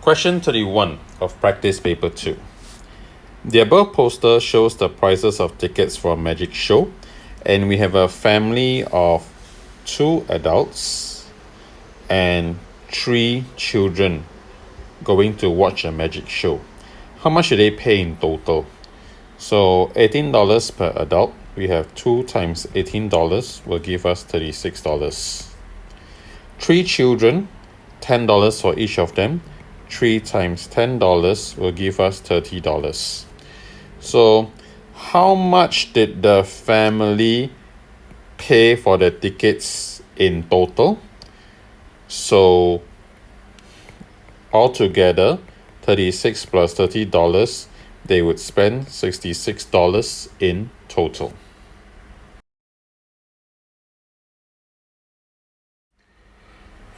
Question 31 of practice paper 2. The above poster shows the prices of tickets for a magic show, and we have a family of 2 adults and 3 children going to watch a magic show. How much should they pay in total? So $18 per adult. We have 2 times $18 will give us $36. 3 children, $10 for each of them. 3 times $10 will give us $30. So how much did the family pay for the tickets in total? So altogether, 36 plus $30, they would spend $66 in total.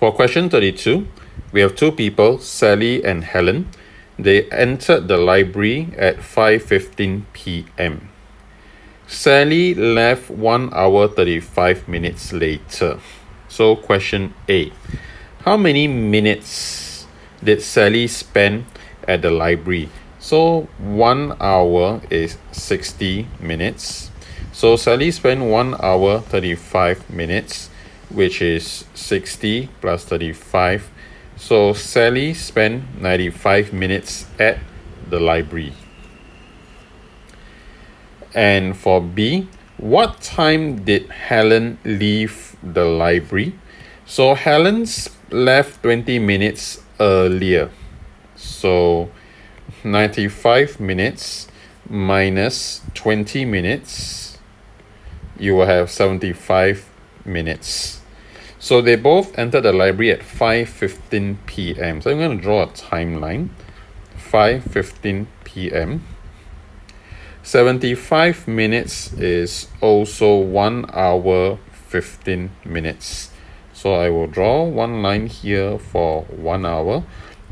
For question 32, we have 2 people, Sally and Helen. They entered the library at 5:15 p.m. Sally left 1 hour 35 minutes later. So question A, how many minutes did Sally spend at the library? So 1 hour is 60 minutes. So Sally spent 1 hour 35 minutes, which is 60 plus 35. So Sally spent 95 minutes at the library. And for B, what time did Helen leave the library? So Helen's left 20 minutes earlier. So 95 minutes minus 20 minutes, you will have 75 minutes. So they both entered the library at 5:15 p.m. So I'm going to draw a timeline. 5:15 p.m. 75 minutes is also 1 hour 15 minutes. So I will draw one line here for 1 hour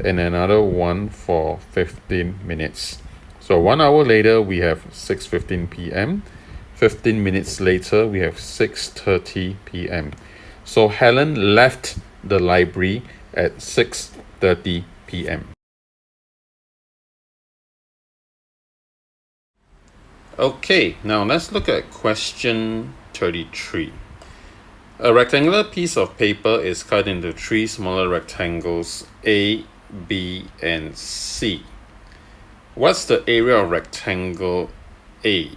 and another one for 15 minutes. So 1 hour later, we have 6:15 p.m. 15 minutes later, we have 6:30 p.m. So Helen left the library at 6:30 p.m. Okay, now let's look at question 33. A rectangular piece of paper is cut into 3 smaller rectangles, A, B, and C. What's the area of rectangle A?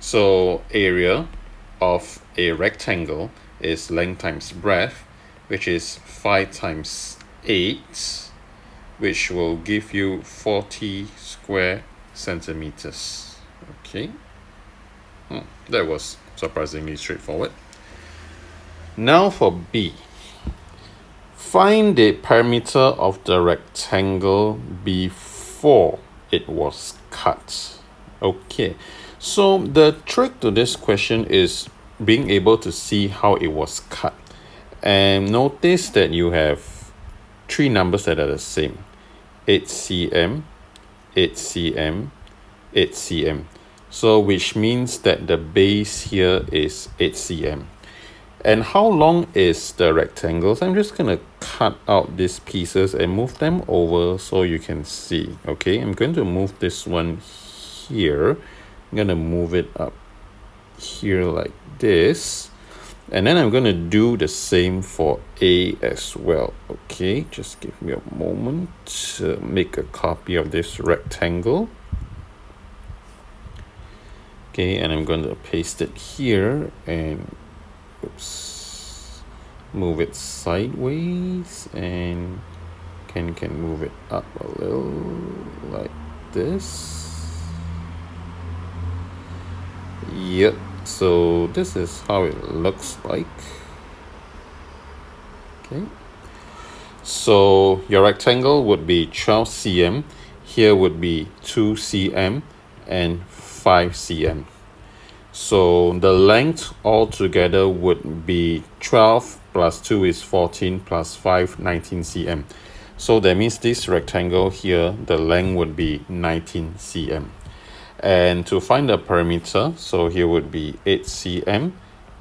So area of a rectangle is length times breadth, which is 5 times 8, which will give you 40 square centimeters. Okay, that was surprisingly straightforward. Now for B. Find the perimeter of the rectangle before it was cut. Okay, so the trick to this question is being able to see how it was cut. And notice that you have 3 numbers that are the same. 8 cm, 8 cm, 8 cm. So which means that the base here is 8 cm. And how long is the rectangle? So I'm just going to cut out these pieces and move them over so you can see. Okay, I'm going to move this one here. I'm going to move it up here like this. And then I'm going to do the same for A as well. Okay, just give me a moment to make a copy of this rectangle. Okay, and I'm going to paste it here and move it sideways and can move it up a little like this. Yep, so this is how it looks like. Okay, so your rectangle would be 12 cm, here would be 2 cm and 5 cm. So the length altogether would be 12 plus 2 is 14 plus 5, 19 cm. So that means this rectangle here, the length would be 19 cm. And to find the perimeter, so here would be 8 cm,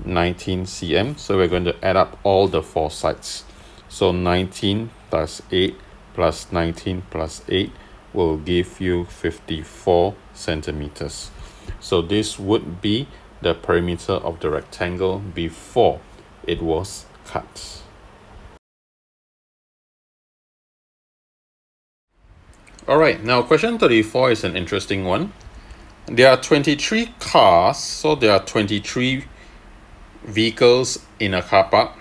19 cm. So we're going to add up all the 4 sides. So 19 plus 8 plus 19 plus 8 will give you 54 centimeters. So this would be the perimeter of the rectangle before it was cut. Alright, now question 34 is an interesting one. There are 23 cars, so there are 23 vehicles in a car park,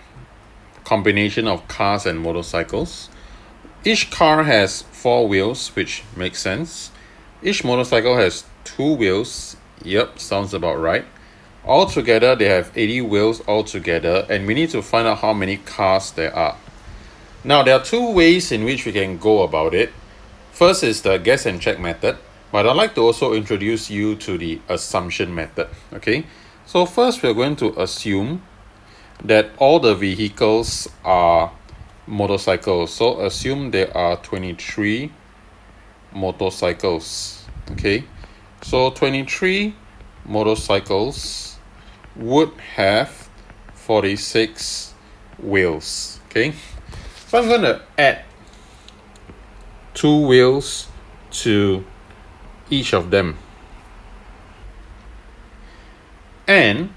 combination of cars and motorcycles. Each car has 4 wheels, which makes sense. Each motorcycle has 2 wheels. Yep, sounds about right. Altogether, they have 80 wheels altogether, and we need to find out how many cars there are. Now, there are 2 ways in which we can go about it. First is the guess and check method, but I'd like to also introduce you to the assumption method, okay? So first, we're going to assume that all the vehicles are motorcycles. So assume there are 23 motorcycles, okay? So 23 motorcycles would have 46 wheels, okay? So I'm going to add 2 wheels to each of them. And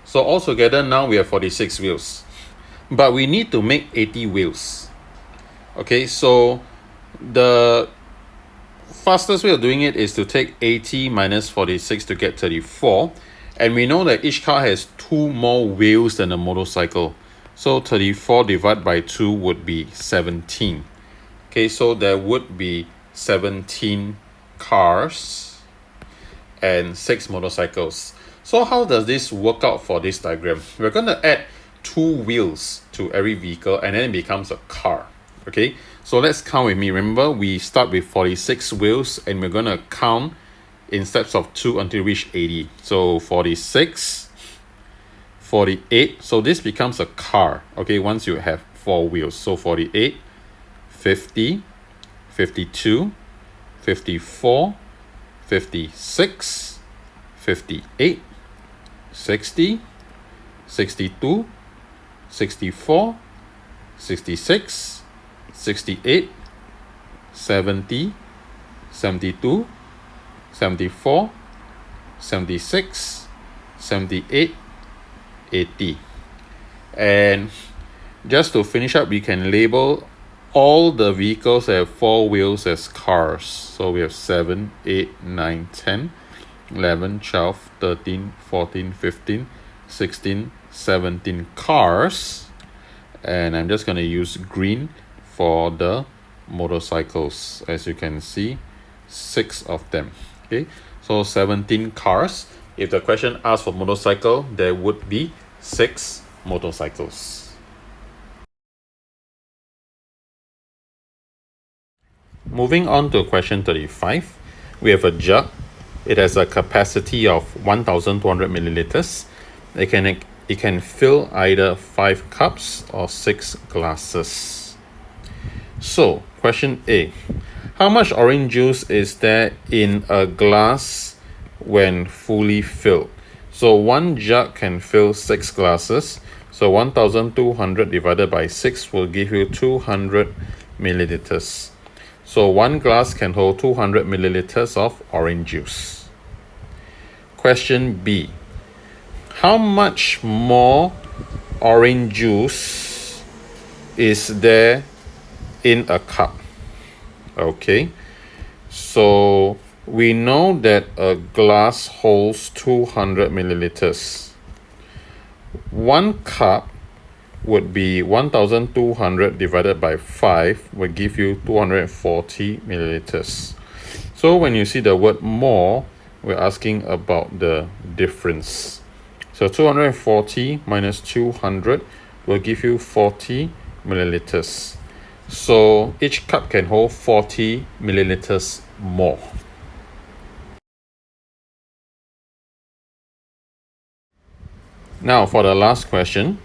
so altogether now we have 46 wheels. But we need to make 80 wheels. Okay, so the fastest way of doing it is to take 80 minus 46 to get 34. And we know that each car has 2 more wheels than a motorcycle. So 34 divided by 2 would be 17. Okay, so there would be 17 cars and 6 motorcycles. So how does this work out for this diagram? We're going to add 2 wheels to every vehicle and then it becomes a car. Okay, so let's count with me. Remember, we start with 46 wheels and we're going to count in steps of 2 until we reach 80. So 46, 48. So this becomes a car, okay, once you have 4 wheels. So 48, 50, 52, 54, 56, 58, 60, 62, 64, 66, 68, 70, 72, 74, 76, 78, 80. And just to finish up, we can label all the vehicles that have 4 wheels as cars. So we have 7, 8, 9, 10, 11, 12, 13, 14, 15, 16, 17 cars. And I'm just going to use green for the motorcycles. As you can see, 6 of them. Okay, so 17 cars. If the question asks for motorcycle, there would be 6 motorcycles. Moving on to question 35, we have a jug. It has a capacity of 1,200 milliliters. It can fill either 5 cups or 6 glasses. So, question A. How much orange juice is there in a glass when fully filled? So, one jug can fill 6 glasses. So, 1,200 divided by 6 will give you 200 milliliters. So, one glass can hold 200 milliliters of orange juice. Question B. How much more orange juice is there in a cup? Okay, so we know that a glass holds 200 milliliters. 1 cup would be 1,200 divided by 5 will give you 240 milliliters. So when you see the word more, we're asking about the difference. So 240 minus 200 will give you 40 milliliters. So each cup can hold 40 milliliters more. Now for the last question,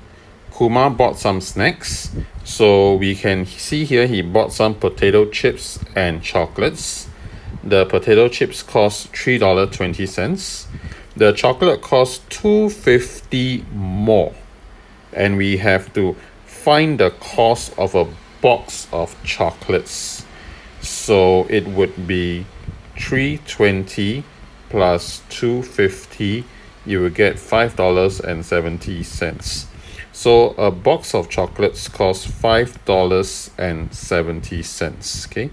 Kumar bought some snacks. So we can see here he bought some potato chips and chocolates. The potato chips cost $3.20. The chocolate costs $2.50 more. And we have to find the cost of a box of chocolates. So it would be 320 plus 250. You will get $5.70. So a box of chocolates costs $5.70. Okay,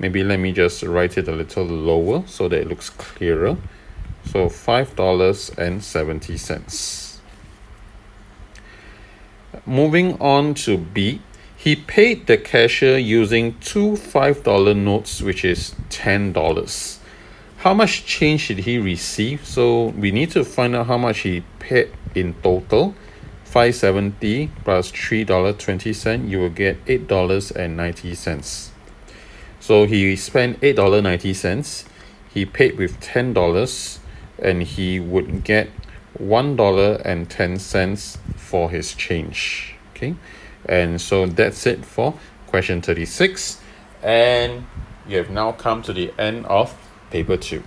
maybe let me just write it a little lower so that it looks clearer. So $5.70. Moving on to B, he paid the cashier using two $5 notes, which is $10. How much change did he receive? So we need to find out how much he paid in total. $5.70 plus $3.20, you will get $8.90. So he spent $8.90. He paid with $10, and he would get $1.10 for his change. Okay, and so that's it for question 36, and you have now come to the end of paper 2.